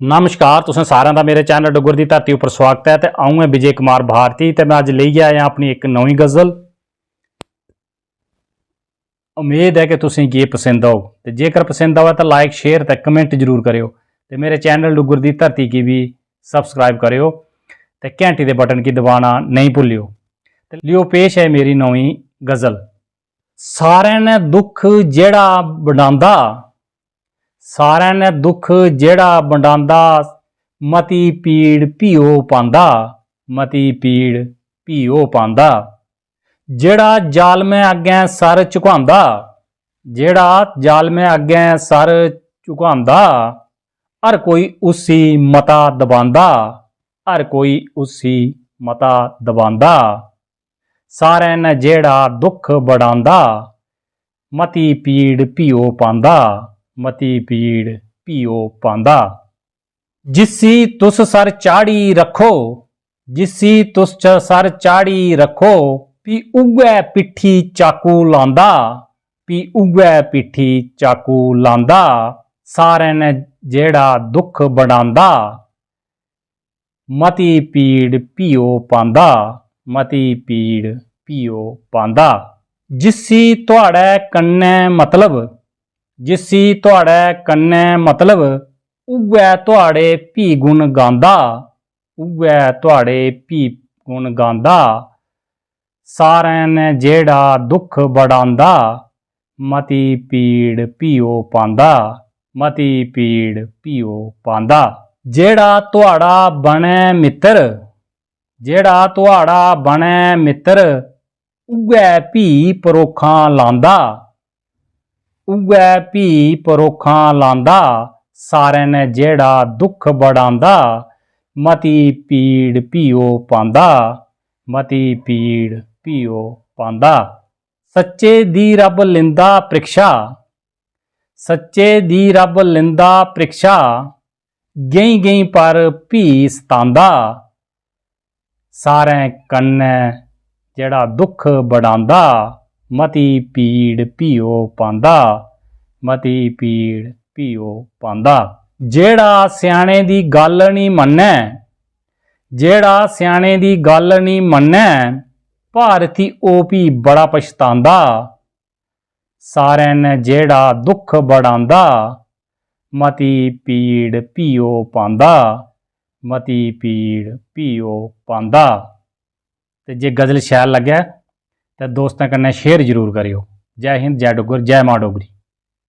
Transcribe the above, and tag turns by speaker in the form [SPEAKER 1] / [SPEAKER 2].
[SPEAKER 1] नमस्कार, तुसें सारें दा मेरे चैनल डुग्गर दी धरती उपर स्वागत है। तो आऊँ है विजय कुमार भारती ते मैं अज लेइयै आया अपनी एक नवीं गज़ल। उम्मीद है कि तुसें गी पसंद आग। तो जेकर पसंद आवे तो लाइक शेयर ते कमेंट जरूर करियो। तो मेरे चैनल डुग्गर दी धरती की भी सबसक्राइब करियो ते घंटी दे बटन की दबाना नहीं भुल्लियो। तो लियो पेश है मेरी नवीं गज़ल। सारें ने दुख जेड़ा वंडांदा, सारें ने दुख जेड़ा वंडांदा, मती पीड़ पीओ पांदा, मती पीड़ पीओ पांदा। जेड़ा जालमे अग्गें सर झुकांदा, जेड़ा जालमे अग्गें सर झुकांदा, हर कोई उसी मता दबांदा, हर कोई उसी मता दबांदा। सारें ने जेड़ा दुख बढ़ांदा, मती पीड़ पीओ पांदा, मती पीड़ पीओ पांदा। जिसी तुस सर चाड़ी रखो, जिसी तुस सर चाड़ी रखो, भी उगै पिट्ठी चाकू लांदा, भी उगै पिट्ठी चाकू लांदा। सारें ने जेड़ा दुख बढ़ांदा, मती पीड़ पीओ पांदा, मती पीड़ पीओ पांदा। जिसी तुहाड़े कन्नै मतलब, जिसी तुहाड़े कन्नै मतलब, उगै तुहाड़े भी गुण गांदा, उगै तुहाड़े भी गुण गांदा। सारें ने जेड़ा दुख बढ़ांदा, मती पीड़ पीओ पांदा, मती पीड़ पीओ पांदा। जेड़ा तुहाड़ा बने मित्र, जेड़ा तुहाड़ा बने मित्र, उगै भी परोखां लांदा, उगै भी परोखां लांदा। सारें ने जेड़ा दुख बढ़ांदा, मती पीड़ पीओ पांदा, मती पीड़ पीओ पांदा। सच्चे दी रब लिंदा परीक्षा, सच्चे दी रब लिंदा परीक्षा, गेई गेई पर भी सतांदा। सारें कन्नै जेड़ा दुख बढ़ांदा, मती पीड़ पीओ पांदा, मती पीड़ पीओ पांदा। जेड़ा स्याणे दी गल नहीं मन्नै, जेड़ा स्याणे दी गल नहीं मन्नै, भारती ओ भी बड़ा पछतांदा। सारें ने जेड़ा दुख बढ़ांदा, मती पीड़ पीओ पांदा, मती पीड़ पीओ पांदा। ते जे गज़ल शैल लगे तो दोस्तों कन्नै शेयर जरूर करियो। जय हिंद, जय डुग्गर, जय मां डोगरी।